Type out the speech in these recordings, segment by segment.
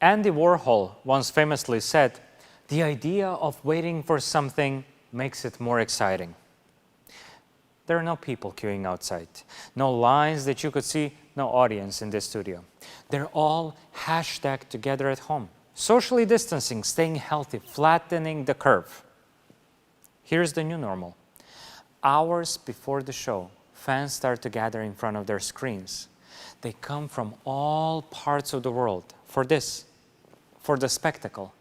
Andy Warhol once famously said, "The idea of waiting for something makes it more exciting." There are no people queuing outside, no lines that you could see, no audience in this studio. They're all hashtag together at home, socially distancing, staying healthy, flattening the curve. Here's the new normal. Hours before the show, fans start to gather in front of their screens. They come from all parts of the world for this, for the spectacle.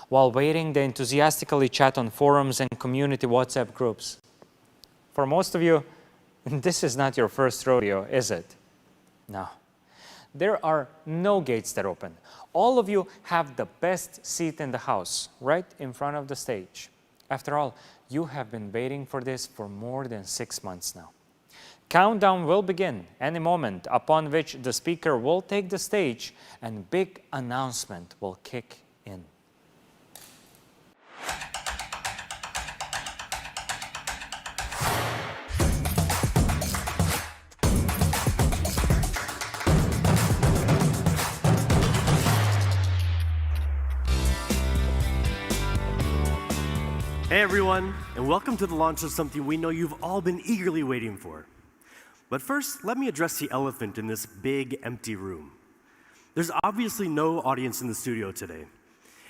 While waiting, they enthusiastically chat on forums and community WhatsApp groups. For most of you, this is not your first rodeo, is it? No. There are no gates that open. All of you have the best seat in the house, right in front of the stage. After all, you have been waiting for this for more than 6 months now. Countdown will begin any moment, upon which the speaker will take the stage and big announcement will kick in. Hey everyone, and welcome to the launch of something we know you've all been eagerly waiting for. But first, let me address the elephant in this big, empty room. There's obviously no audience in the studio today,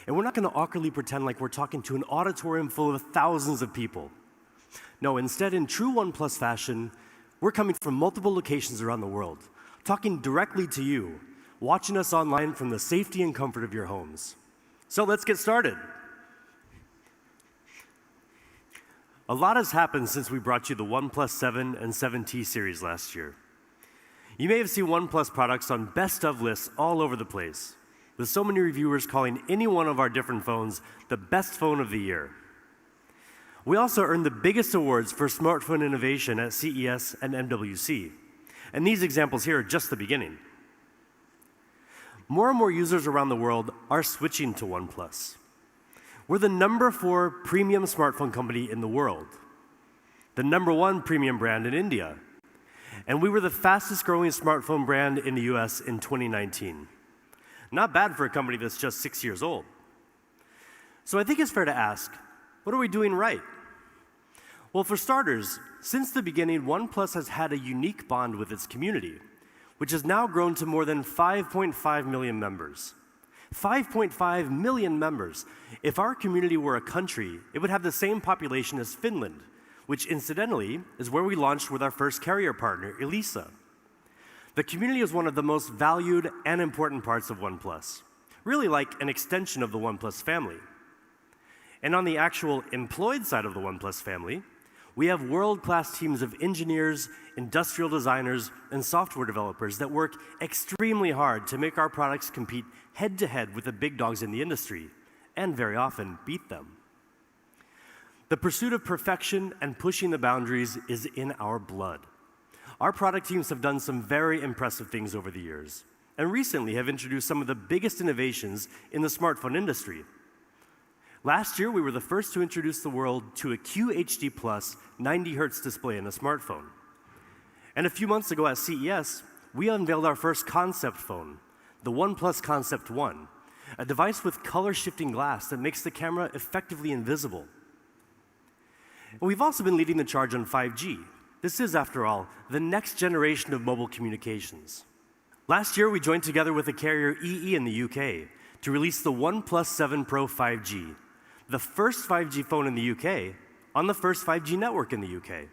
and we're not going to awkwardly pretend like we're talking to an auditorium full of thousands of people. No, instead, in true OnePlus fashion, we're coming from multiple locations around the world, talking directly to you, watching us online from the safety and comfort of your homes. So let's get started. A lot has happened since we brought you the OnePlus 7 and 7T series last year. You may have seen OnePlus products on best of lists all over the place, with so many reviewers calling any one of our different phones the best phone of the year. We also earned the biggest awards for smartphone innovation at CES and MWC, and these examples here are just the beginning. More and more users around the world are switching to OnePlus. We're the #4 premium smartphone company in the world, the #1 premium brand in India, and we were the fastest growing smartphone brand in the US in 2019. Not bad for a company that's just 6 years old. So I think it's fair to ask, what are we doing right? Well, for starters, since the beginning, OnePlus has had a unique bond with its community, which has now grown to more than 5.5 million members. 5.5 million members. If our community were a country, it would have the same population as Finland, which incidentally is where we launched with our first carrier partner, Elisa. The community is one of the most valued and important parts of OnePlus, really like an extension of the OnePlus family. And on the actual employed side of the OnePlus family, we have world-class teams of engineers, industrial designers, and software developers that work extremely hard to make our products compete head-to-head with the big dogs in the industry, and very often beat them. The pursuit of perfection and pushing the boundaries is in our blood. Our product teams have done some very impressive things over the years, and recently have introduced some of the biggest innovations in the smartphone industry. Last year, we were the first to introduce the world to a QHD+ 90 Hz display in a smartphone. And a few months ago at CES, we unveiled our first concept phone, the OnePlus Concept One, a device with color-shifting glass that makes the camera effectively invisible. And we've also been leading the charge on 5G. This is, after all, the next generation of mobile communications. Last year, we joined together with the carrier EE in the UK to release the OnePlus 7 Pro 5G, the first 5G phone in the UK on the first 5G network in the UK.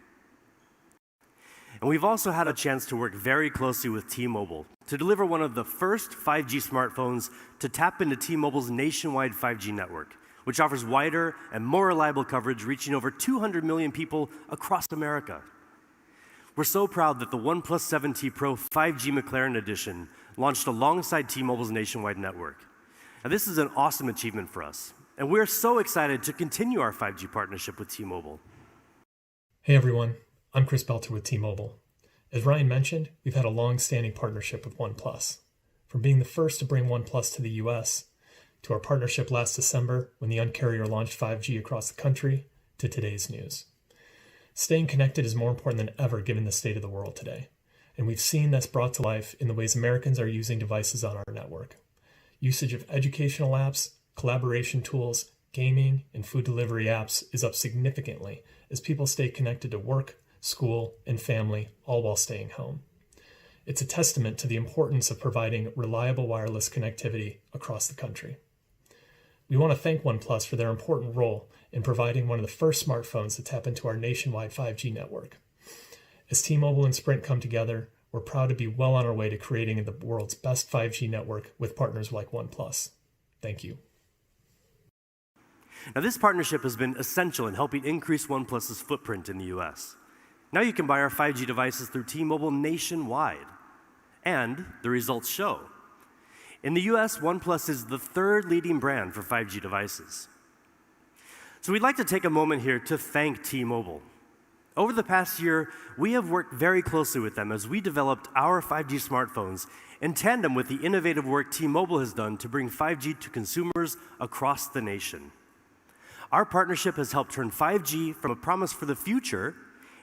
And we've also had a chance to work very closely with T-Mobile to deliver one of the first 5G smartphones to tap into T-Mobile's nationwide 5G network, which offers wider and more reliable coverage, reaching over 200 million people across America. We're so proud that the OnePlus 7T Pro 5G McLaren Edition launched alongside T-Mobile's nationwide network. Now, this is an awesome achievement for us, and we're so excited to continue our 5G partnership with T-Mobile. Hey everyone, I'm Chris Belter with T-Mobile. As Ryan mentioned, we've had a long-standing partnership with OnePlus. From being the first to bring OnePlus to the US, to our partnership last December when the Un-carrier launched 5G across the country, to today's news. Staying connected is more important than ever given the state of the world today, and we've seen this brought to life in the ways Americans are using devices on our network. Usage of educational apps, collaboration tools, gaming, and food delivery apps is up significantly as people stay connected to work, school, and family, all while staying home. It's a testament to the importance of providing reliable wireless connectivity across the country. We want to thank OnePlus for their important role in providing one of the first smartphones to tap into our nationwide 5G network. As T-Mobile and Sprint come together, we're proud to be well on our way to creating the world's best 5G network with partners like OnePlus. Thank you. Now, this partnership has been essential in helping increase OnePlus's footprint in the US. Now you can buy our 5G devices through T-Mobile nationwide. And the results show. In the US, OnePlus is the third leading brand for 5G devices. So we'd like to take a moment here to thank T-Mobile. Over the past year, we have worked very closely with them as we developed our 5G smartphones in tandem with the innovative work T-Mobile has done to bring 5G to consumers across the nation. Our partnership has helped turn 5G from a promise for the future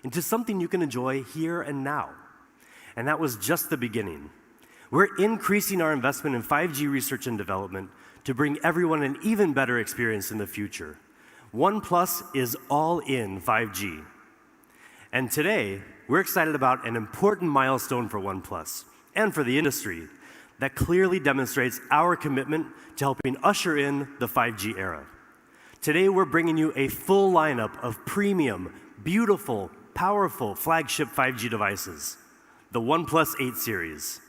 into something you can enjoy here and now. And that was just the beginning. We're increasing our investment in 5G research and development to bring everyone an even better experience in the future. OnePlus is all in 5G. And today, we're excited about an important milestone for OnePlus and for the industry that clearly demonstrates our commitment to helping usher in the 5G era. Today, we're bringing you a full lineup of premium, beautiful, powerful flagship 5G devices, the OnePlus 8 series.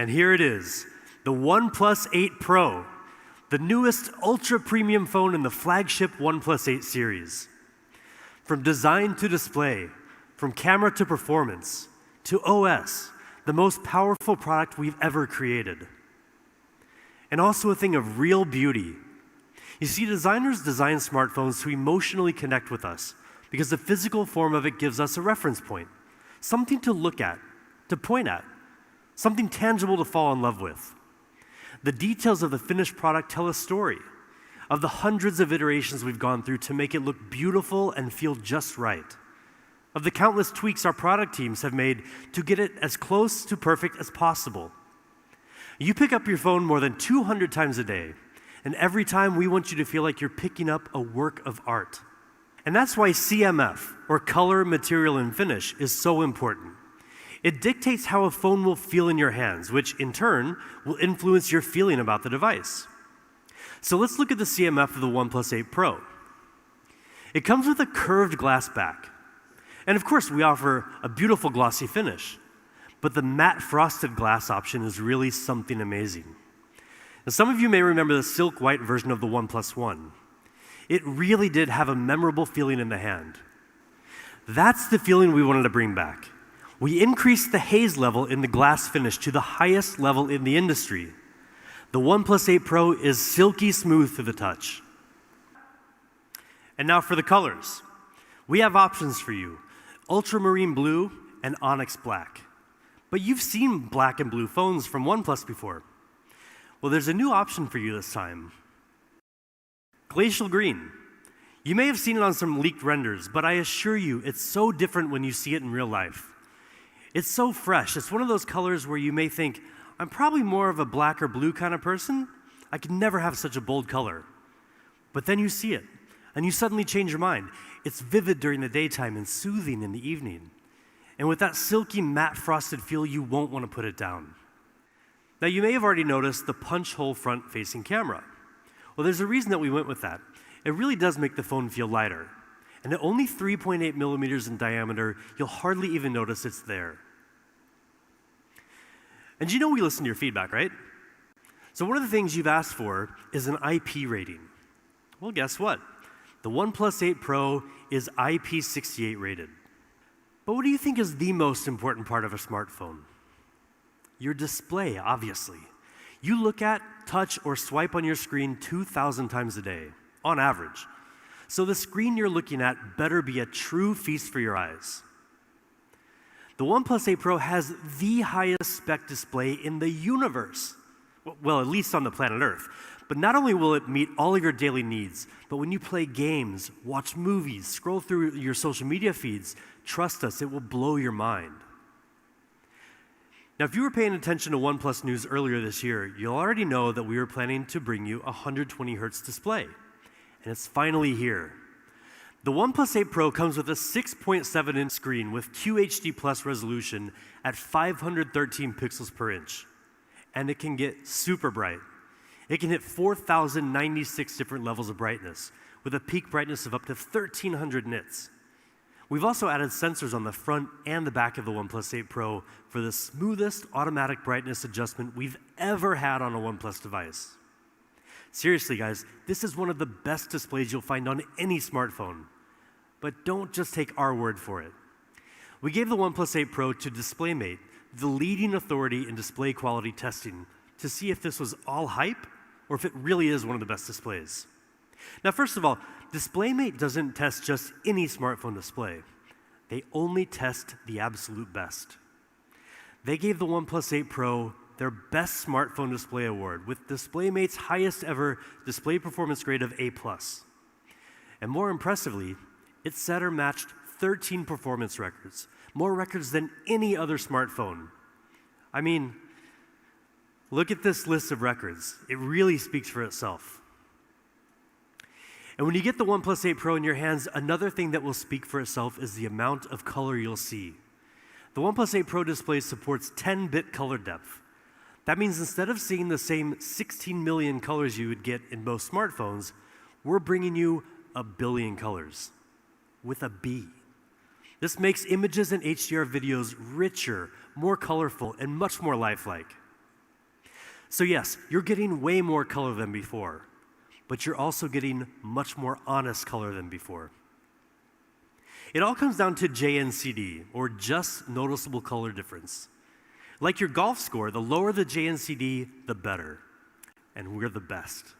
And here it is, the OnePlus 8 Pro, the newest ultra-premium phone in the flagship OnePlus 8 series. From design to display, from camera to performance, to OS, the most powerful product we've ever created. And also a thing of real beauty. You see, designers design smartphones to emotionally connect with us because the physical form of it gives us a reference point, something to look at, to point at, something tangible to fall in love with. The details of the finished product tell a story of the hundreds of iterations we've gone through to make it look beautiful and feel just right, of the countless tweaks our product teams have made to get it as close to perfect as possible. You pick up your phone more than 200 times a day, and every time we want you to feel like you're picking up a work of art. And that's why CMF, or color, material, and finish, is so important. It dictates how a phone will feel in your hands, which in turn will influence your feeling about the device. So let's look at the CMF of the OnePlus 8 Pro. It comes with a curved glass back. And of course, we offer a beautiful glossy finish. But the matte frosted glass option is really something amazing. Now, some of you may remember the silk white version of the OnePlus One. It really did have a memorable feeling in the hand. That's the feeling we wanted to bring back. We increased the haze level in the glass finish to the highest level in the industry. The OnePlus 8 Pro is silky smooth to the touch. And now for the colors. We have options for you, ultramarine blue and onyx black. But you've seen black and blue phones from OnePlus before. Well, there's a new option for you this time. Glacial green. You may have seen it on some leaked renders, but I assure you, it's so different when you see it in real life. It's so fresh. It's one of those colors where you may think, I'm probably more of a black or blue kind of person. I could never have such a bold color. But then you see it, and you suddenly change your mind. It's vivid during the daytime and soothing in the evening. And with that silky matte frosted feel, you won't want to put it down. Now, you may have already noticed the punch hole front-facing camera. Well, there's a reason that we went with that. It really does make the phone feel lighter. And at only 3.8 millimeters in diameter, you'll hardly even notice it's there. And you know we listen to your feedback, right? So one of the things you've asked for is an IP rating. Well, guess what? The OnePlus 8 Pro is IP68 rated. But what do you think is the most important part of a smartphone? Your display, obviously. You look at, touch, or swipe on your screen 2,000 times a day, on average. So the screen you're looking at better be a true feast for your eyes. The OnePlus 8 Pro has the highest spec display in the universe. Well, at least on the planet Earth. But not only will it meet all of your daily needs, but when you play games, watch movies, scroll through your social media feeds, trust us, it will blow your mind. Now, if you were paying attention to OnePlus news earlier this year, you'll already know that we were planning to bring you a 120 Hz display. And it's finally here. The OnePlus 8 Pro comes with a 6.7-inch screen with QHD Plus resolution at 513 pixels per inch. And it can get super bright. It can hit 4,096 different levels of brightness, with a peak brightness of up to 1,300 nits. We've also added sensors on the front and the back of the OnePlus 8 Pro for the smoothest automatic brightness adjustment we've ever had on a OnePlus device. Seriously, guys, this is one of the best displays you'll find on any smartphone. But don't just take our word for it. We gave the OnePlus 8 Pro to DisplayMate, the leading authority in display quality testing, to see if this was all hype or if it really is one of the best displays. Now, first of all, DisplayMate doesn't test just any smartphone display. They only test the absolute best. They gave the OnePlus 8 Pro their Best Smartphone Display Award with DisplayMate's highest ever display performance grade of A+. And more impressively, it set or matched 13 performance records, more records than any other smartphone. I mean, look at this list of records. It really speaks for itself. And when you get the OnePlus 8 Pro in your hands, another thing that will speak for itself is the amount of color you'll see. The OnePlus 8 Pro display supports 10-bit color depth. That means instead of seeing the same 16 million colors you would get in most smartphones, we're bringing you 1 billion colors, with a B. This makes images and HDR videos richer, more colorful, and much more lifelike. So yes, you're getting way more color than before, but you're also getting much more honest color than before. It all comes down to JNCD, or just noticeable color difference. Like your golf score, the lower the JNCD, the better. And we're the best.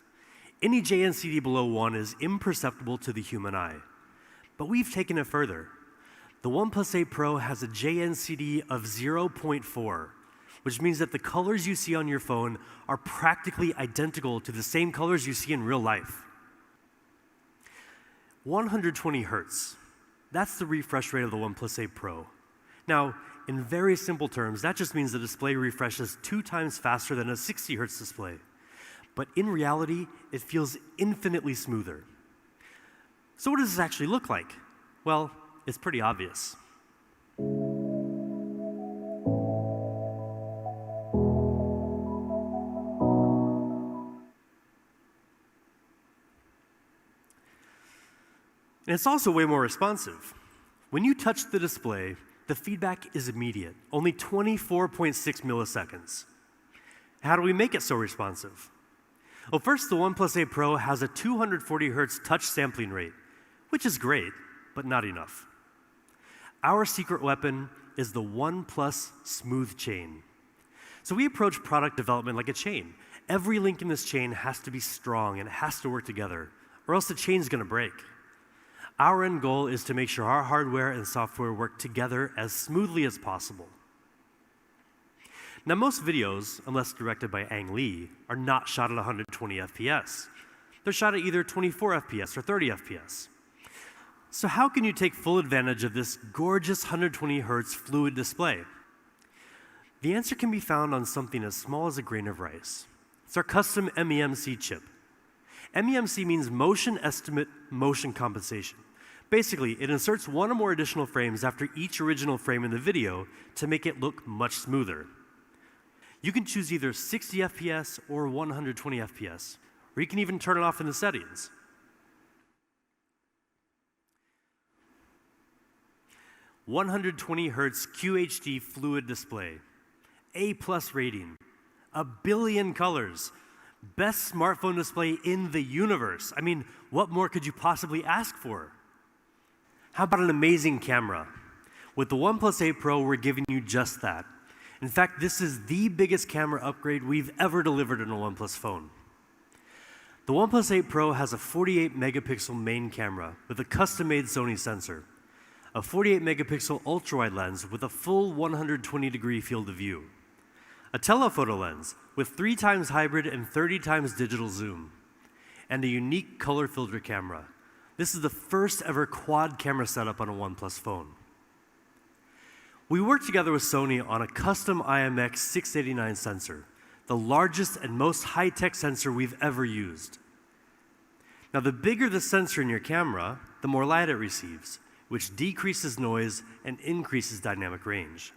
Any JNCD below 1 is imperceptible to the human eye. But we've taken it further. The OnePlus 8 Pro has a JNCD of 0.4, which means that the colors you see on your phone are practically identical to the same colors you see in real life. 120 Hertz. That's the refresh rate of the OnePlus 8 Pro. Now, in very simple terms, that just means the display refreshes 2 times faster than a 60 Hz display. But in reality, it feels infinitely smoother. So what does this actually look like? Well, it's pretty obvious. And it's also way more responsive. When you touch the display, the feedback is immediate, only 24.6 milliseconds. How do we make it so responsive? Well, first, the OnePlus 8 Pro has a 240 Hz touch sampling rate, which is great, but not enough. Our secret weapon is the OnePlus Smooth Chain. So we approach product development like a chain. Every link in this chain has to be strong and it has to work together, or else the chain's gonna break. Our end goal is to make sure our hardware and software work together as smoothly as possible. Now, most videos, unless directed by Ang Lee, are not shot at 120 FPS. They're shot at either 24 FPS or 30 FPS. So how can you take full advantage of this gorgeous 120 Hz fluid display? The answer can be found on something as small as a grain of rice. It's our custom MEMC chip. MEMC means Motion Estimate Motion Compensation. Basically, it inserts one or more additional frames after each original frame in the video to make it look much smoother. You can choose either 60 FPS or 120 FPS, or you can even turn it off in the settings. "120Hz QHD fluid display, A+ rating, 1,000,000,000 colors, best smartphone display in the universe." I mean, what more could you possibly ask for? How about an amazing camera? With the OnePlus 8 Pro, we're giving you just that. In fact, this is the biggest camera upgrade we've ever delivered in a OnePlus phone. The OnePlus 8 Pro has a 48 megapixel main camera with a custom-made Sony sensor, a 48 megapixel ultra-wide lens with a full 120-degree field of view, a telephoto lens with 3 times hybrid and 30 times digital zoom, and a unique color filter camera. This is the first ever quad camera setup on a OnePlus phone. We worked together with Sony on a custom IMX689 sensor, the largest and most high-tech sensor we've ever used. Now, the bigger the sensor in your camera, the more light it receives, which decreases noise and increases dynamic range.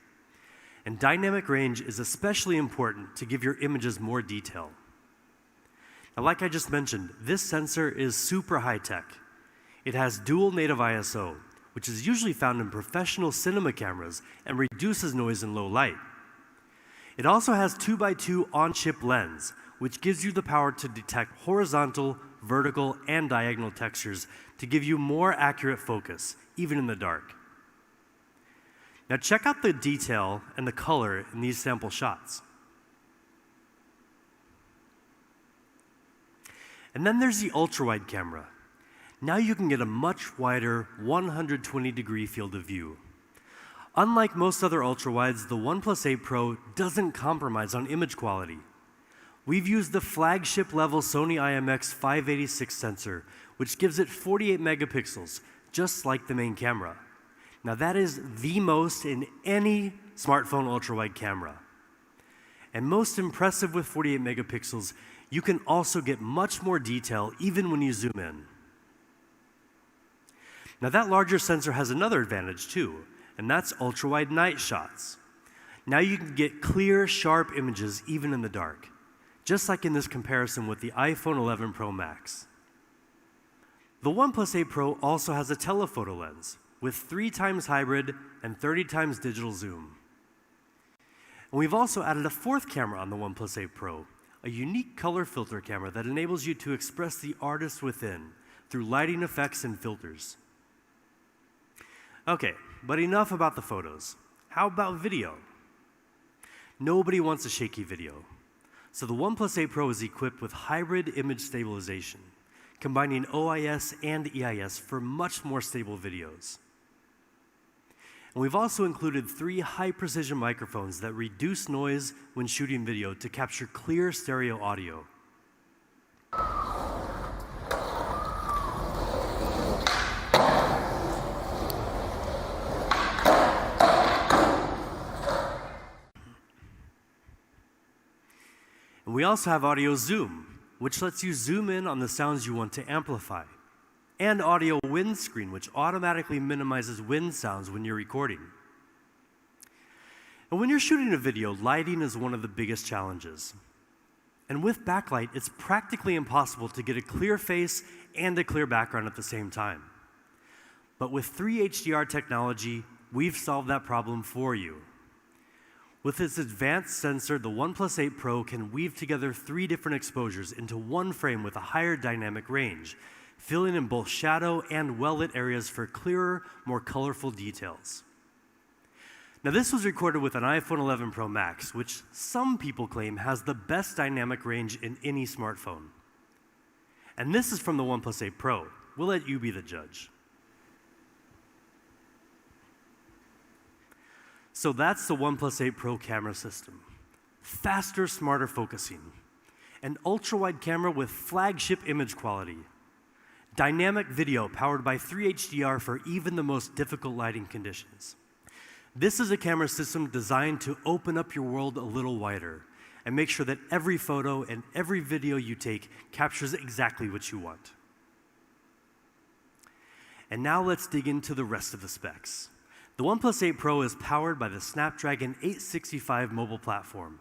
And dynamic range is especially important to give your images more detail. Now, like I just mentioned, this sensor is super high-tech. It has dual native ISO, which is usually found in professional cinema cameras and reduces noise in low light. It also has 2x2 on-chip lens, which gives you the power to detect horizontal, vertical, and diagonal textures to give you more accurate focus, even in the dark. Now check out the detail and the color in these sample shots. And then there's the ultra-wide camera. Now you can get a much wider 120-degree field of view. Unlike most other ultra-wides, the OnePlus 8 Pro doesn't compromise on image quality. We've used the flagship level Sony IMX586 sensor, which gives it 48 megapixels, just like the main camera. Now that is the most in any smartphone ultra-wide camera. And most impressive with 48 megapixels, you can also get much more detail even when you zoom in. Now that larger sensor has another advantage too, and that's ultra-wide night shots. Now you can get clear, sharp images even in the dark, just like in this comparison with the iPhone 11 Pro Max. The OnePlus 8 Pro also has a telephoto lens with 3 times hybrid and 30 times digital zoom. And we've also added a 4th camera on the OnePlus 8 Pro, a unique color filter camera that enables you to express the artist within through lighting effects and filters. Okay, but enough about the photos. How about video? Nobody wants a shaky video. So the OnePlus 8 Pro is equipped with hybrid image stabilization, combining OIS and EIS for much more stable videos. And we've also included 3 high-precision microphones that reduce noise when shooting video to capture clear stereo audio. And we also have audio zoom, which lets you zoom in on the sounds you want to amplify, and audio windscreen, which automatically minimizes wind sounds when you're recording. And when you're shooting a video, lighting is one of the biggest challenges. And with backlight, it's practically impossible to get a clear face and a clear background at the same time. But with 3 HDR technology, we've solved that problem for you. With its advanced sensor, the OnePlus 8 Pro can weave together 3 different exposures into one frame with a higher dynamic range, filling in both shadow and well-lit areas for clearer, more colorful details. Now this was recorded with an iPhone 11 Pro Max, which some people claim has the best dynamic range in any smartphone. And this is from the OnePlus 8 Pro. We'll let you be the judge. So that's the OnePlus 8 Pro camera system. Faster, smarter focusing. An ultra-wide camera with flagship image quality. Dynamic video powered by 3 HDR for even the most difficult lighting conditions. This is a camera system designed to open up your world a little wider and make sure that every photo and every video you take captures exactly what you want. And now let's dig into the rest of the specs. The OnePlus 8 Pro is powered by the Snapdragon 865 mobile platform.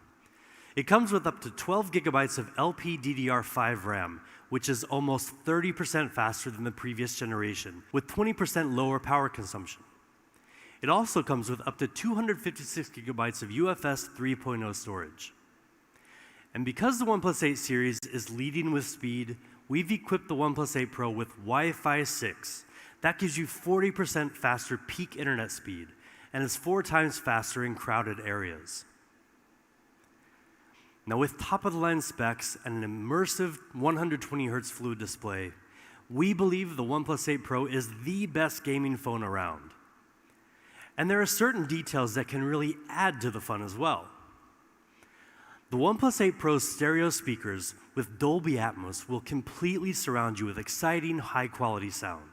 It comes with up to 12 gigabytes of LPDDR5 RAM, which is almost 30% faster than the previous generation, with 20% lower power consumption. It also comes with up to 256 gigabytes of UFS 3.0 storage. And because the OnePlus 8 series is leading with speed, we've equipped the OnePlus 8 Pro with Wi-Fi 6. That gives you 40% faster peak internet speed, and is 4 times faster in crowded areas. Now, with top-of-the-line specs and an immersive 120 Hz fluid display, we believe the OnePlus 8 Pro is the best gaming phone around. And there are certain details that can really add to the fun as well. The OnePlus 8 Pro's stereo speakers with Dolby Atmos will completely surround you with exciting, high-quality sound.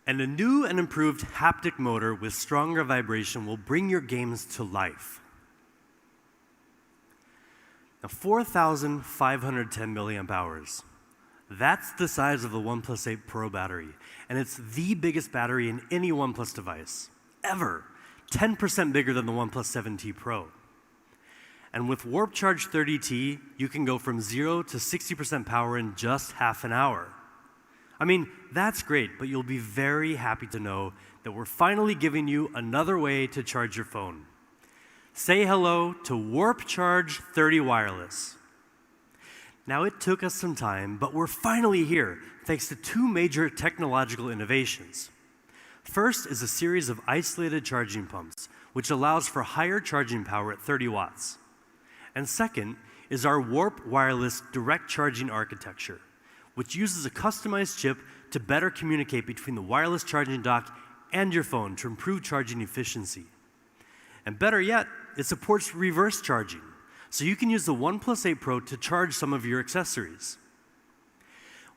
And a new and improved haptic motor with stronger vibration will bring your games to life. Now, 4,510 milliamp hours. That's the size of the OnePlus 8 Pro battery, and it's the biggest battery in any OnePlus device, ever. 10% bigger than the OnePlus 7T Pro. And with Warp Charge 30T, you can go from 0 to 60% power in just half an hour. I mean, that's great, but you'll be very happy to know that we're finally giving you another way to charge your phone. Say hello to Warp Charge 30 Wireless. Now, it took us some time, but we're finally here, thanks to 2 major technological innovations. First is a series of isolated charging pumps, which allows for higher charging power at 30 watts. And second is our Warp Wireless direct charging architecture, which uses a customized chip to better communicate between the wireless charging dock and your phone to improve charging efficiency. And better yet, it supports reverse charging, so you can use the OnePlus 8 Pro to charge some of your accessories.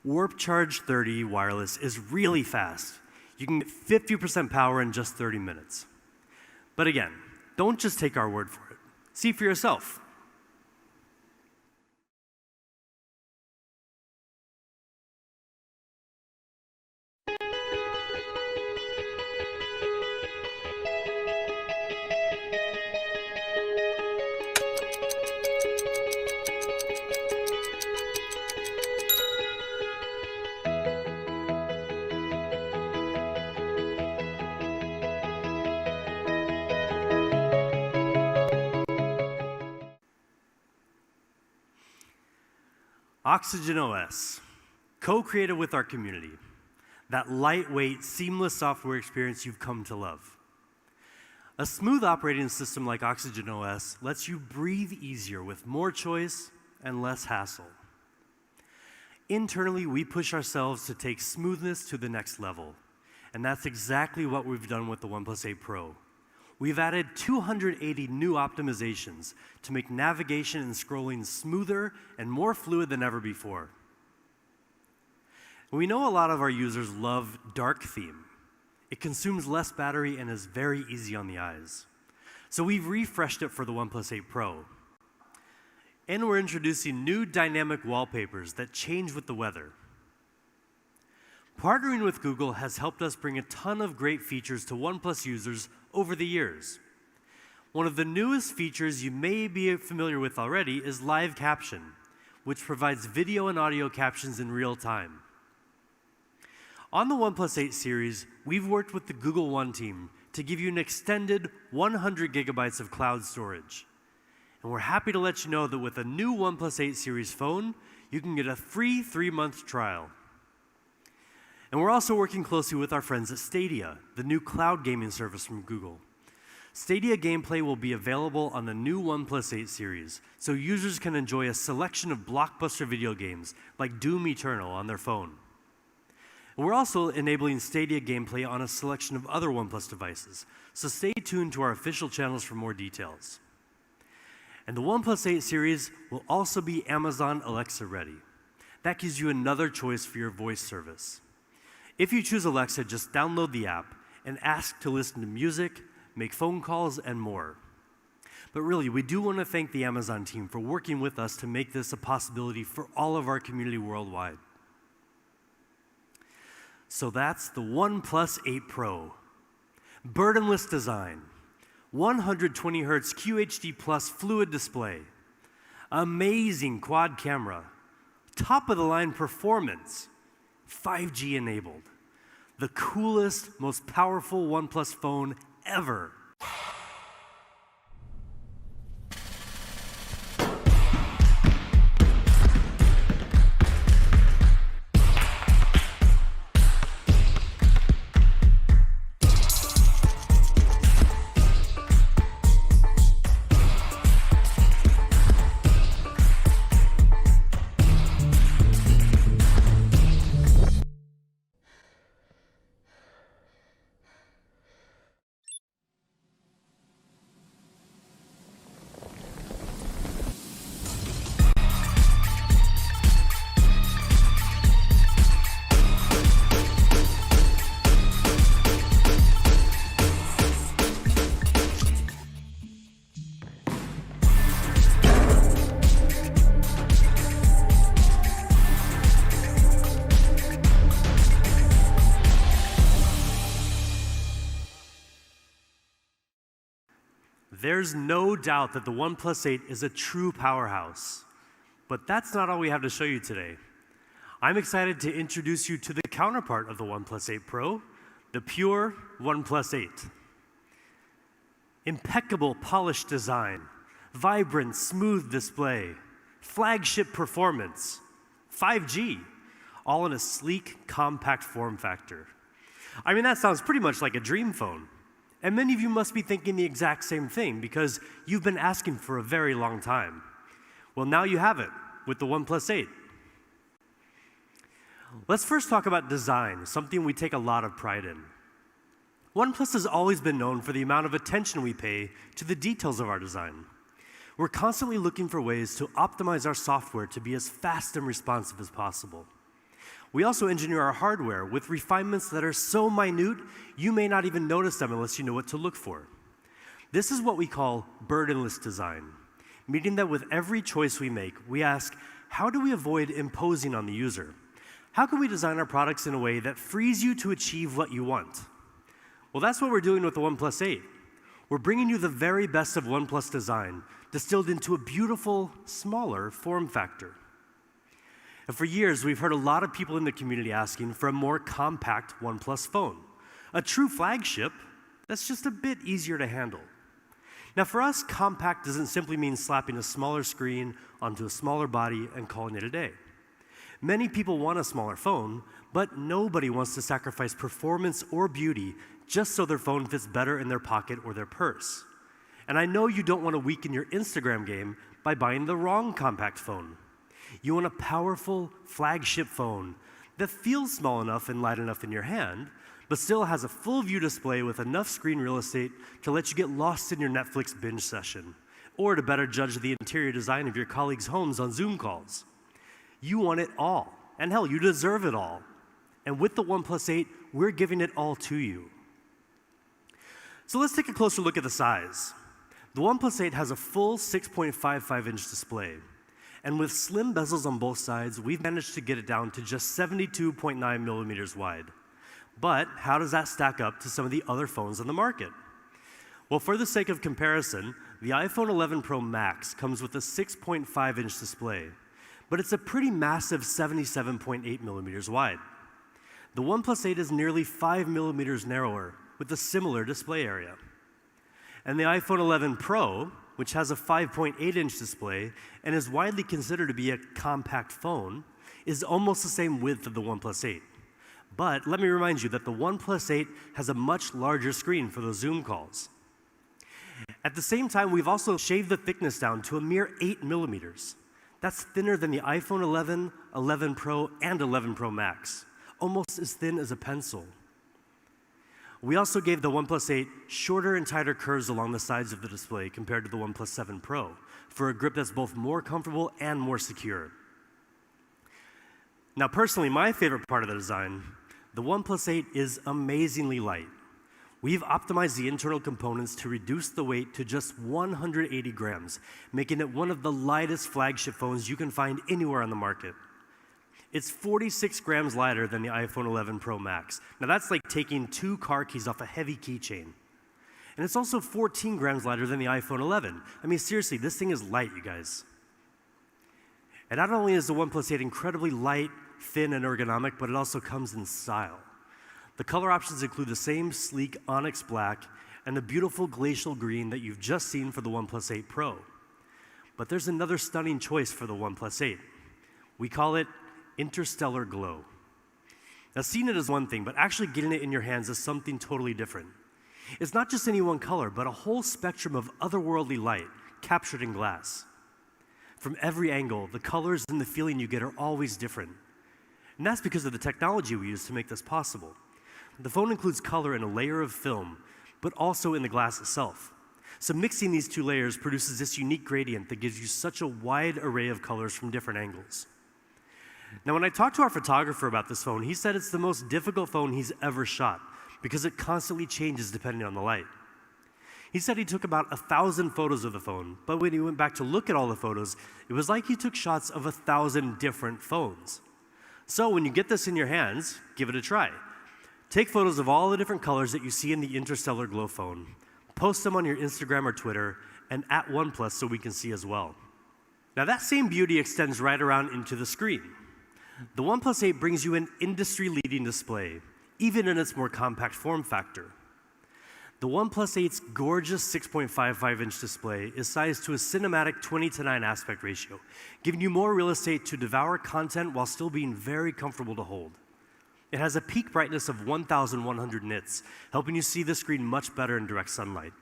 Warp Charge 30 Wireless is really fast. You can get 50% power in just 30 minutes. But again, don't just take our word for it. See for yourself. Oxygen OS, co-created with our community. That lightweight, seamless software experience you've come to love. A smooth operating system like Oxygen OS lets you breathe easier with more choice and less hassle. Internally, we push ourselves to take smoothness to the next level. And that's exactly what we've done with the OnePlus 8 Pro. We've added 280 new optimizations to make navigation and scrolling smoother and more fluid than ever before. We know a lot of our users love dark theme. It consumes less battery and is very easy on the eyes. So we've refreshed it for the OnePlus 8 Pro. And we're introducing new dynamic wallpapers that change with the weather. Partnering with Google has helped us bring a ton of great features to OnePlus users over the years. One of the newest features you may be familiar with already is Live Caption, which provides video and audio captions in real time. On the OnePlus 8 series, we've worked with the Google One team to give you an extended 100 gigabytes of cloud storage. And we're happy to let you know that with a new OnePlus 8 series phone, you can get a free 3-month trial. And we're also working closely with our friends at Stadia, the new cloud gaming service from Google. Stadia gameplay will be available on the new OnePlus 8 series, so users can enjoy a selection of blockbuster video games like Doom Eternal on their phone. And we're also enabling Stadia gameplay on a selection of other OnePlus devices, so stay tuned to our official channels for more details. And the OnePlus 8 series will also be Amazon Alexa ready. That gives you another choice for your voice service. If you choose Alexa, just download the app and ask to listen to music, make phone calls, and more. But really, we do want to thank the Amazon team for working with us to make this a possibility for all of our community worldwide. So that's the OnePlus 8 Pro. Burdenless design, 120 Hz QHD Plus fluid display, amazing quad camera, top-of-the-line performance, 5G enabled, the coolest, most powerful OnePlus phone ever. There's no doubt that the OnePlus 8 is a true powerhouse. But that's not all we have to show you today. I'm excited to introduce you to the counterpart of the OnePlus 8 Pro, the pure OnePlus 8. Impeccable polished design, vibrant, smooth display, flagship performance, 5G, all in a sleek, compact form factor. I mean, that sounds pretty much like a dream phone. And many of you must be thinking the exact same thing because you've been asking for a very long time. Well, now you have it with the OnePlus 8. Let's first talk about design, something we take a lot of pride in. OnePlus has always been known for the amount of attention we pay to the details of our design. We're constantly looking for ways to optimize our software to be as fast and responsive as possible. We also engineer our hardware with refinements that are so minute, you may not even notice them unless you know what to look for. This is what we call burdenless design, meaning that with every choice we make, we ask, how do we avoid imposing on the user? How can we design our products in a way that frees you to achieve what you want? Well, that's what we're doing with the OnePlus 8. We're bringing you the very best of OnePlus design, distilled into a beautiful, smaller form factor. And for years, we've heard a lot of people in the community asking for a more compact OnePlus phone, a true flagship that's just a bit easier to handle. Now, for us, compact doesn't simply mean slapping a smaller screen onto a smaller body and calling it a day. Many people want a smaller phone, but nobody wants to sacrifice performance or beauty just so their phone fits better in their pocket or their purse. And I know you don't want to weaken your Instagram game by buying the wrong compact phone. You want a powerful flagship phone that feels small enough and light enough in your hand, but still has a full view display with enough screen real estate to let you get lost in your Netflix binge session, or to better judge the interior design of your colleagues' homes on Zoom calls. You want it all, and hell, you deserve it all. And with the OnePlus 8, we're giving it all to you. So let's take a closer look at the size. The OnePlus 8 has a full 6.55-inch display. And with slim bezels on both sides, we've managed to get it down to just 72.9 millimeters wide. But how does that stack up to some of the other phones on the market? Well, for the sake of comparison, the iPhone 11 Pro Max comes with a 6.5-inch display, but it's a pretty massive 77.8 millimeters wide. The OnePlus 8 is nearly 5 millimeters narrower with a similar display area. And the iPhone 11 Pro, which has a 5.8-inch display and is widely considered to be a compact phone, is almost the same width of the OnePlus 8. But let me remind you that the OnePlus 8 has a much larger screen for those Zoom calls. At the same time, we've also shaved the thickness down to a mere 8 millimeters. That's thinner than the iPhone 11, 11 Pro, and 11 Pro Max, almost as thin as a pencil. We also gave the OnePlus 8 shorter and tighter curves along the sides of the display compared to the OnePlus 7 Pro, for a grip that's both more comfortable and more secure. Now, personally, my favorite part of the design, the OnePlus 8 is amazingly light. We've optimized the internal components to reduce the weight to just 180 grams, making it one of the lightest flagship phones you can find anywhere on the market. It's 46 grams lighter than the iPhone 11 Pro Max. Now that's like taking 2 car keys off a heavy keychain. And it's also 14 grams lighter than the iPhone 11. I mean, seriously, this thing is light, you guys. And not only is the OnePlus 8 incredibly light, thin, and ergonomic, but it also comes in style. The color options include the same sleek onyx black and the beautiful glacial green that you've just seen for the OnePlus 8 Pro. But there's another stunning choice for the OnePlus 8. We call it Interstellar Glow. Now, seeing it is one thing, but actually getting it in your hands is something totally different. It's not just any one color, but a whole spectrum of otherworldly light captured in glass. From every angle, the colors and the feeling you get are always different. And that's because of the technology we use to make this possible. The phone includes color in a layer of film, but also in the glass itself. So mixing these two layers produces this unique gradient that gives you such a wide array of colors from different angles. Now, when I talked to our photographer about this phone, he said it's the most difficult phone he's ever shot because it constantly changes depending on the light. He said he took about 1,000 photos of the phone, but when he went back to look at all the photos, it was like he took shots of 1,000 different phones. So when you get this in your hands, give it a try. Take photos of all the different colors that you see in the Interstellar Glow phone, post them on your Instagram or Twitter, and at OnePlus so we can see as well. Now that same beauty extends right around into the screen. The OnePlus 8 brings you an industry-leading display, even in its more compact form factor. The OnePlus 8's gorgeous 6.55-inch display is sized to a cinematic 20:9 aspect ratio, giving you more real estate to devour content while still being very comfortable to hold. It has a peak brightness of 1,100 nits, helping you see the screen much better in direct sunlight.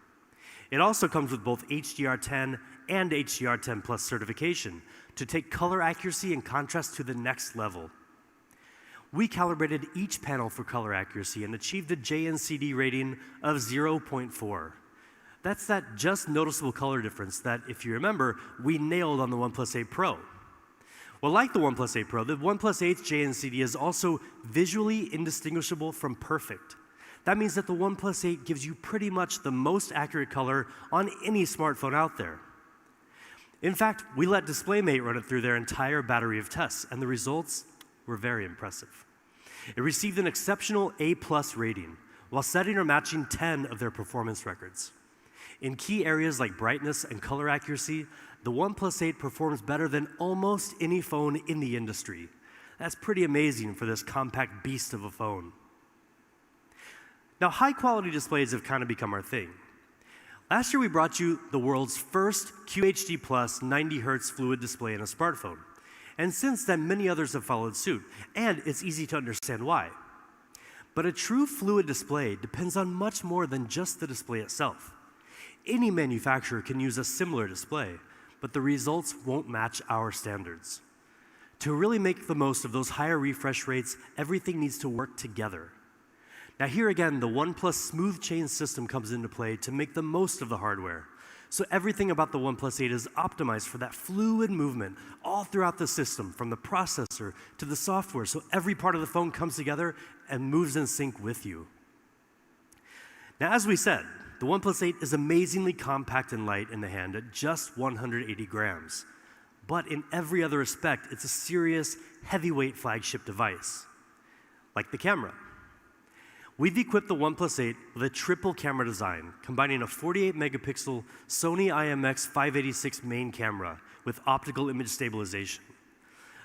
It also comes with both HDR10 and HDR10 Plus certification to take color accuracy and contrast to the next level. We calibrated each panel for color accuracy and achieved a JNCD rating of 0.4. That's that just noticeable color difference that, if you remember, we nailed on the OnePlus 8 Pro. Well, like the OnePlus 8 Pro, the OnePlus 8's JNCD is also visually indistinguishable from perfect. That means that the OnePlus 8 gives you pretty much the most accurate color on any smartphone out there. In fact, we let DisplayMate run it through their entire battery of tests, and the results were very impressive. It received an exceptional A+ rating, while setting or matching 10 of their performance records. In key areas like brightness and color accuracy, the OnePlus 8 performs better than almost any phone in the industry. That's pretty amazing for this compact beast of a phone. Now, high-quality displays have kind of become our thing. Last year, we brought you the world's first QHD+ 90Hz fluid display in a smartphone. And since then, many others have followed suit, and it's easy to understand why. But a true fluid display depends on much more than just the display itself. Any manufacturer can use a similar display, but the results won't match our standards. To really make the most of those higher refresh rates, everything needs to work together. Now here again, the OnePlus Smooth Chain system comes into play to make the most of the hardware. So everything about the OnePlus 8 is optimized for that fluid movement all throughout the system, from the processor to the software, so every part of the phone comes together and moves in sync with you. Now, as we said, the OnePlus 8 is amazingly compact and light in the hand at just 180 grams. But in every other respect, it's a serious, heavyweight flagship device, like the camera. We've equipped the OnePlus 8 with a triple camera design, combining a 48-megapixel Sony IMX586 main camera with optical image stabilization,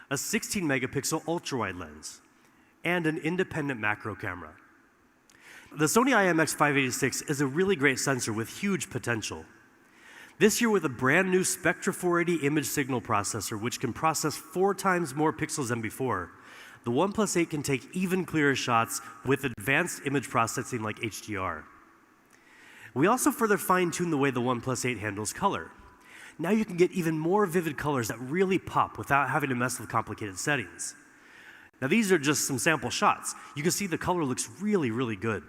a 16-megapixel ultra-wide lens, and an independent macro camera. The Sony IMX586 is a really great sensor with huge potential. This year, with a brand new Spectra 480 image signal processor, which can process 4 times more pixels than before, the OnePlus 8 can take even clearer shots with advanced image processing like HDR. We also further fine-tuned the way the OnePlus 8 handles color. Now you can get even more vivid colors that really pop without having to mess with complicated settings. Now these are just some sample shots. You can see the color looks really, really good.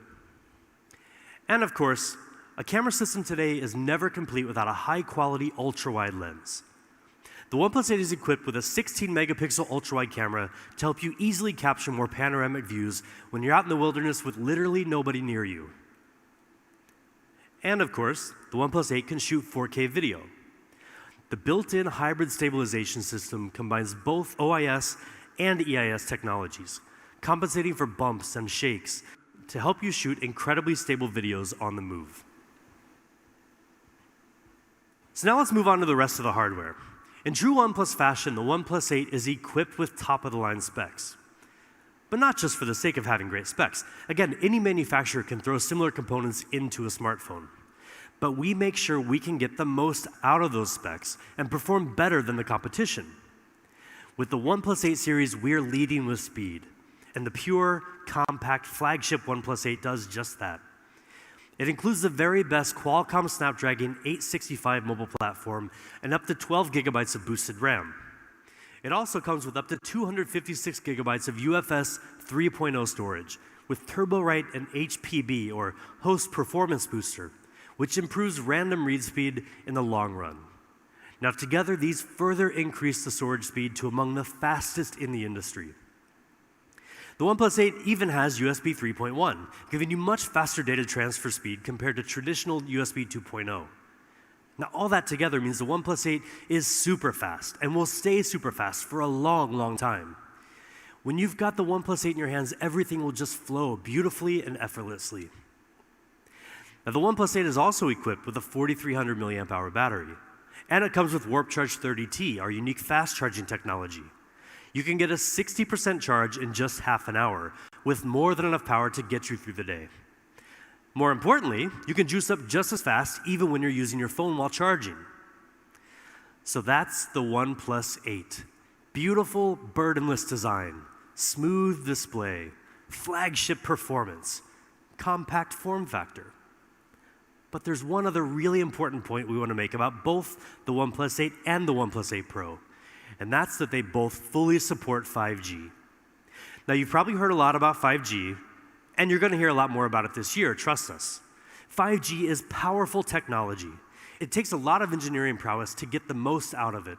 And of course, A camera system today is never complete without a high-quality ultra-wide lens. The OnePlus 8 is equipped with a 16-megapixel ultra-wide camera to help you easily capture more panoramic views when you're out in the wilderness with literally nobody near you. And of course, the OnePlus 8 can shoot 4K video. The built-in hybrid stabilization system combines both OIS and EIS technologies, compensating for bumps and shakes to help you shoot incredibly stable videos on the move. So now let's move on to the rest of the hardware. In true OnePlus fashion, the OnePlus 8 is equipped with top-of-the-line specs. But not just for the sake of having great specs. Again, any manufacturer can throw similar components into a smartphone. But we make sure we can get the most out of those specs and perform better than the competition. With the OnePlus 8 series, we're leading with speed. And the pure, compact flagship OnePlus 8 does just that. It includes the very best Qualcomm Snapdragon 865 mobile platform and up to 12 gigabytes of boosted RAM. It also comes with up to 256 gigabytes of UFS 3.0 storage with TurboWrite and HPB, or Host Performance Booster, which improves random read speed in the long run. Now together, these further increase the storage speed to among the fastest in the industry. The OnePlus 8 even has USB 3.1, giving you much faster data transfer speed compared to traditional USB 2.0. Now, all that together means the OnePlus 8 is super fast and will stay super fast for a long, long time. When you've got the OnePlus 8 in your hands, everything will just flow beautifully and effortlessly. Now, the OnePlus 8 is also equipped with a 4,300 milliamp hour battery, and it comes with Warp Charge 30T, our unique fast charging technology. You can get a 60% charge in just half an hour, with more than enough power to get you through the day. More importantly, you can juice up just as fast even when you're using your phone while charging. So that's the OnePlus 8. Beautiful, burdenless design, smooth display, flagship performance, compact form factor. But there's one other really important point we want to make about both the OnePlus 8 and the OnePlus 8 Pro. And that's that they both fully support 5G. Now, you've probably heard a lot about 5G, and you're going to hear a lot more about it this year, trust us. 5G is powerful technology. It takes a lot of engineering prowess to get the most out of it,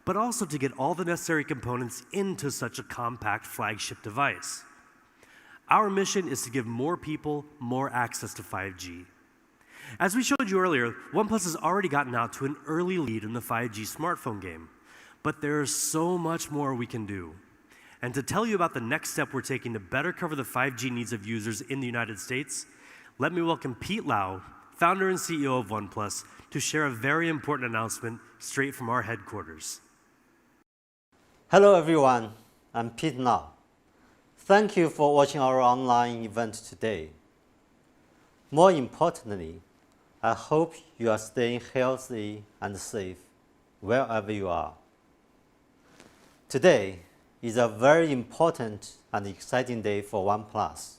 but also to get all the necessary components into such a compact flagship device. Our mission is to give more people more access to 5G. As we showed you earlier, OnePlus has already gotten out to an early lead in the 5G smartphone game. But there is so much more we can do. And to tell you about the next step we're taking to better cover the 5G needs of users in the United States, let me welcome Pete Lau, founder and CEO of OnePlus, to share a very important announcement straight from our headquarters. Hello everyone, I'm Pete Lau. Thank you for watching our online event today. More importantly, I hope you are staying healthy and safe wherever you are. Today is a very important and exciting day for OnePlus.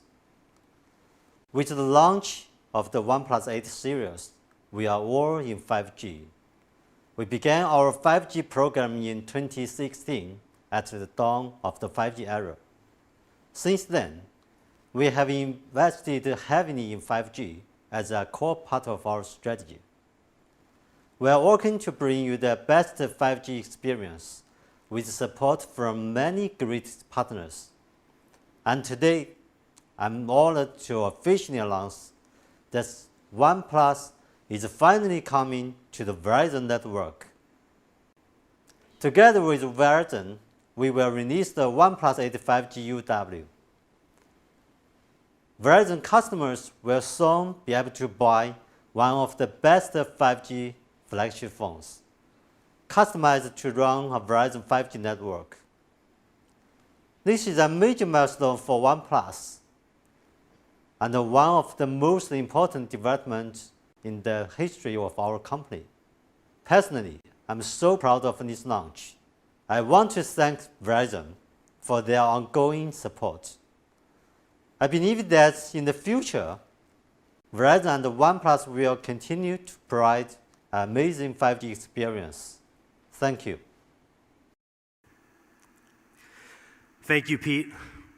With the launch of the OnePlus 8 series, we are all in 5G. We began our 5G program in 2016 at the dawn of the 5G era. Since then, we have invested heavily in 5G as a core part of our strategy. We are working to bring you the best 5G experience with support from many great partners. And today, I'm honored to officially announce that OnePlus is finally coming to the Verizon network. Together with Verizon, we will release the OnePlus 8 5G UW. Verizon customers will soon be able to buy one of the best 5G flagship phones, customized to run a Verizon 5G network. This is a major milestone for OnePlus and one of the most important developments in the history of our company. Personally, I'm so proud of this launch. I want to thank Verizon for their ongoing support. I believe that in the future, Verizon and OnePlus will continue to provide an amazing 5G experience. Thank you. Thank you, Pete.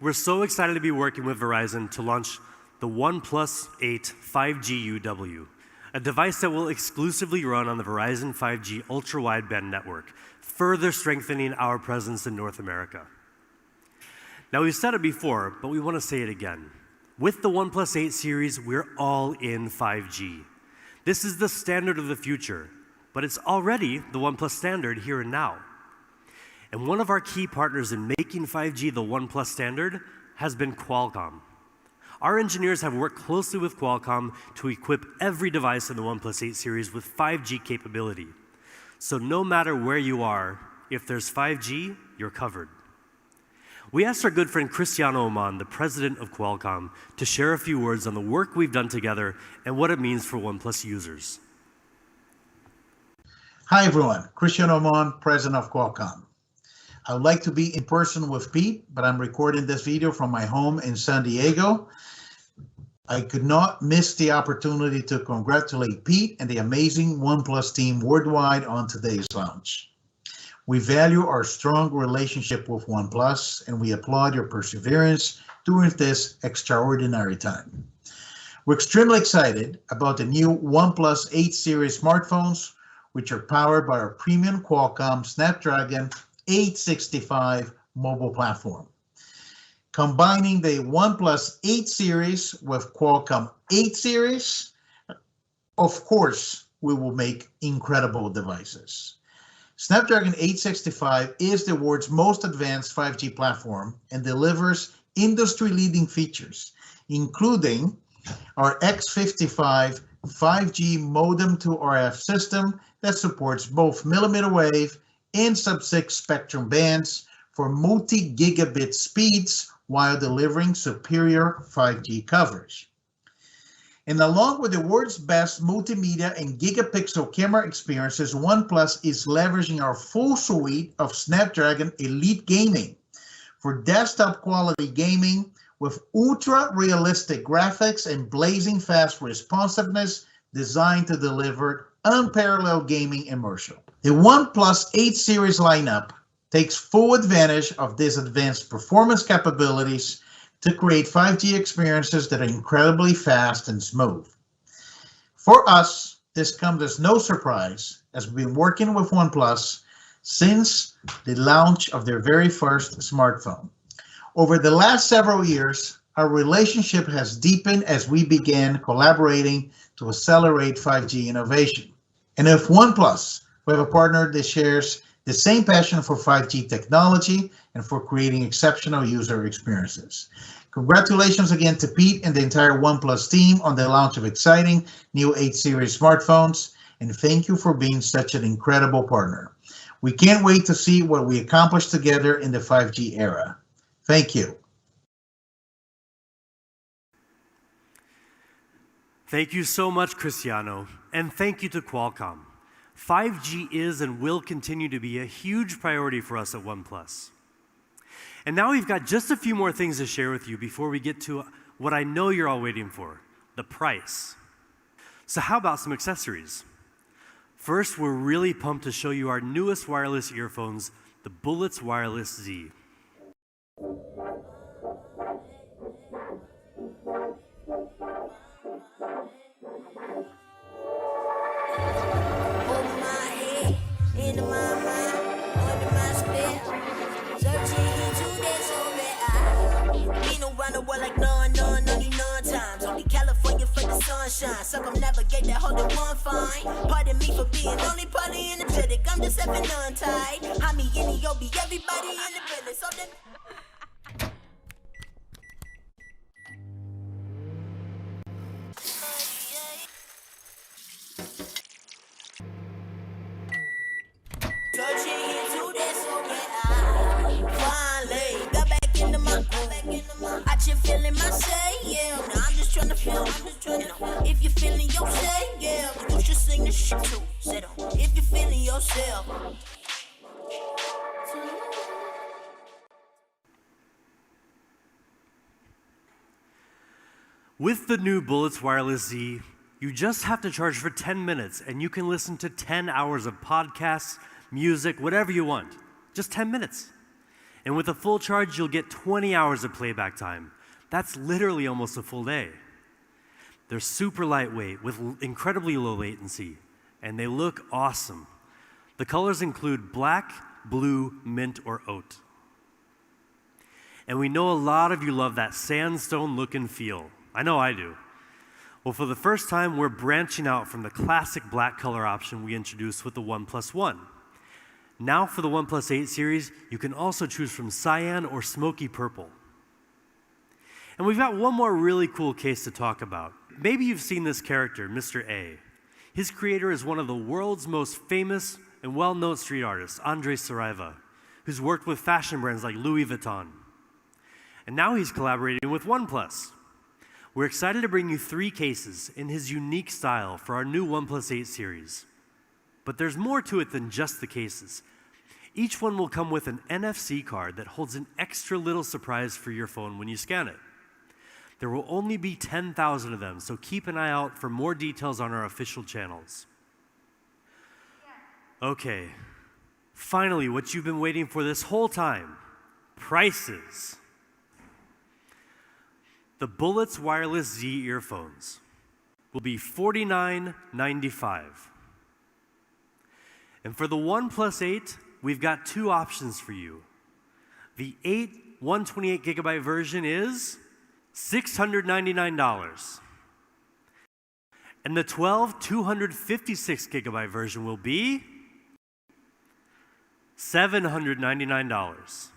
We're so excited to be working with Verizon to launch the OnePlus 8 5G UW, a device that will exclusively run on the Verizon 5G ultra-wideband network, further strengthening our presence in North America. Now, we've said it before, but we want to say it again. With the OnePlus 8 series, we're all in 5G. This is the standard of the future, but it's already the OnePlus standard here and now. And one of our key partners in making 5G the OnePlus standard has been Qualcomm. Our engineers have worked closely with Qualcomm to equip every device in the OnePlus 8 series with 5G capability. So no matter where you are, if there's 5G, you're covered. We asked our good friend Cristiano Amon, the president of Qualcomm, to share a few words on the work we've done together and what it means for OnePlus users. Hi everyone, Cristiano Amon, president of Qualcomm. I would like to be in person with Pete, but I'm recording this video from my home in San Diego. I could not miss the opportunity to congratulate Pete and the amazing OnePlus team worldwide on today's launch. We value our strong relationship with OnePlus, and we applaud your perseverance during this extraordinary time. We're extremely excited about the new OnePlus 8 series smartphones, which are powered by our premium Qualcomm Snapdragon 865 mobile platform. Combining the OnePlus 8 series with Qualcomm 8 series, of course, we will make incredible devices. Snapdragon 865 is the world's most advanced 5G platform and delivers industry-leading features, including our X55 5G modem to RF system that supports both millimeter wave and sub-6 spectrum bands for multi-gigabit speeds while delivering superior 5G coverage. And along with the world's best multimedia and gigapixel camera experiences, OnePlus is leveraging our full suite of Snapdragon Elite Gaming for desktop quality gaming with ultra-realistic graphics and blazing fast responsiveness designed to deliver unparalleled gaming immersion. The OnePlus 8 series lineup takes full advantage of these advanced performance capabilities to create 5G experiences that are incredibly fast and smooth. For us, this comes as no surprise, as we've been working with OnePlus since the launch of their very first smartphone. Over the last several years, our relationship has deepened as we began collaborating to accelerate 5G innovation. And with OnePlus, we have a partner that shares the same passion for 5G technology and for creating exceptional user experiences. Congratulations again to Pete and the entire OnePlus team on the launch of exciting new 8 series smartphones, and thank you for being such an incredible partner. We can't wait to see what we accomplish together in the 5G era. Thank you. Thank you so much, Cristiano, and thank you to Qualcomm. 5G is and will continue to be a huge priority for us at OnePlus. And now we've got just a few more things to share with you before we get to what I know you're all waiting for, the price. So how about some accessories? First, we're really pumped to show you our newest wireless earphones, the Bullets Wireless Z. Circumnavigate that whole one fine. Pardon me for being only partly energetic. I'm just having on tight. I'm me and you'll be everybody in the business. So then feeling my say, yeah. Now I'm just trying to feel, if you're feeling yourself, yeah, you should sing this shit too. Sit on, if you're feeling yourself. With the new Bullets Wireless Z, you just have to charge for 10 minutes and you can listen to 10 hours of podcasts, music, whatever you want. Just 10 minutes. And with a full charge, you'll get 20 hours of playback time. That's literally almost a full day. They're super lightweight with incredibly low latency, and they look awesome. The colors include black, blue, mint, or oat. And we know a lot of you love that sandstone look and feel. I know I do. Well, for the first time, we're branching out from the classic black color option we introduced with the OnePlus One. Now for the OnePlus 8 series, you can also choose from cyan or smoky purple. And we've got one more really cool case to talk about. Maybe you've seen this character, Mr. A. His creator is one of the world's most famous and well-known street artists, Andrei Saraiva, who's worked with fashion brands like Louis Vuitton. And now he's collaborating with OnePlus. We're excited to bring you 3 cases in his unique style for our new OnePlus 8 series. But there's more to it than just the cases. Each one will come with an NFC card that holds an extra little surprise for your phone when you scan it. There will only be 10,000 of them, so keep an eye out for more details on our official channels. Okay, finally, what you've been waiting for this whole time, prices. The Bullets Wireless Z earphones will be $49.95. And for the OnePlus 8, we've got 2 options for you. The 8 128GB version is $699. And the 12 256GB version will be $799.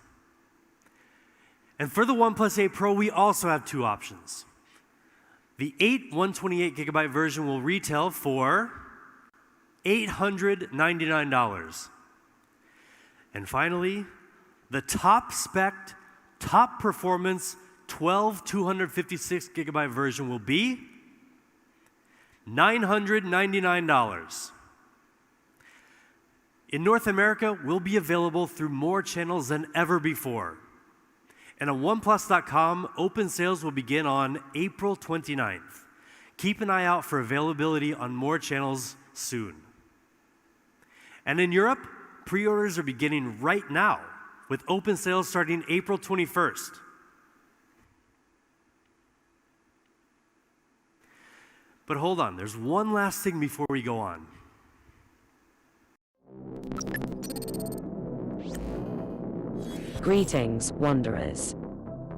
And for the OnePlus 8 Pro, we also have 2 options. The 8 128GB version will retail for $899. And finally, the top spec, top performance 12 256GB version will be $999. In North America, we'll be available through more channels than ever before. And on OnePlus.com, open sales will begin on April 29th. Keep an eye out for availability on more channels soon. And in Europe, pre-orders are beginning right now, with open sales starting April 21st. But hold on, there's one last thing before we go on. Greetings, wanderers.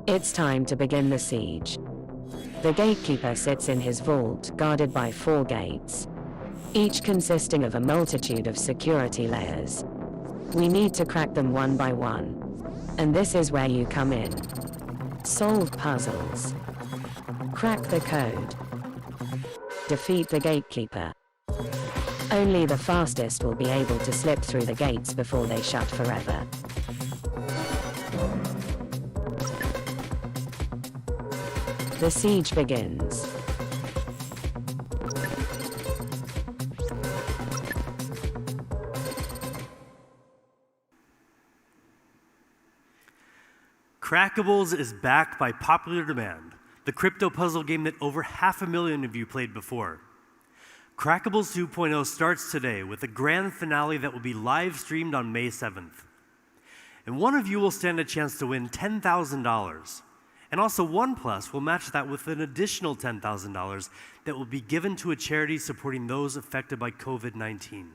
It's time to begin the siege. The gatekeeper sits in his vault, guarded by 4 gates, each consisting of a multitude of security layers. We need to crack them one by one. And this is where you come in. Solve puzzles. Crack the code. Defeat the gatekeeper. Only the fastest will be able to slip through the gates before they shut forever. The siege begins. Crackables is back by popular demand, the crypto puzzle game that over 500,000 of you played before. Crackables 2.0 starts today with a grand finale that will be live streamed on May 7th. And one of you will stand a chance to win $10,000. And also OnePlus will match that with an additional $10,000 that will be given to a charity supporting those affected by COVID-19.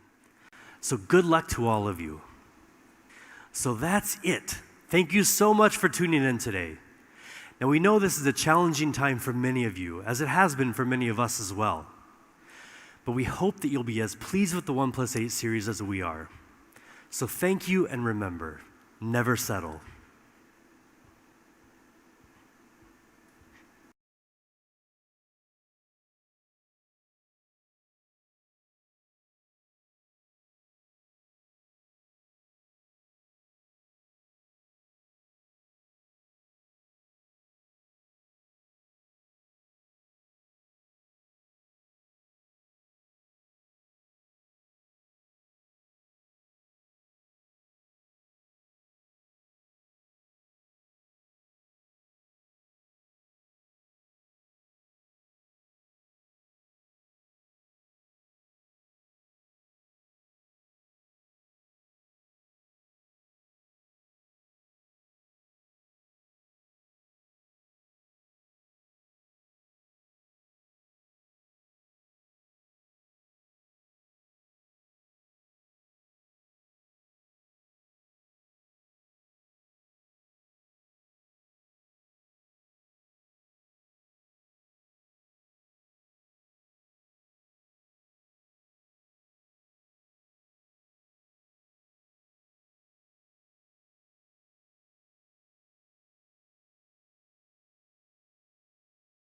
So good luck to all of you. So that's it. Thank you so much for tuning in today. Now we know this is a challenging time for many of you, as it has been for many of us as well. But we hope that you'll be as pleased with the OnePlus 8 series as we are. So thank you, and remember, never settle.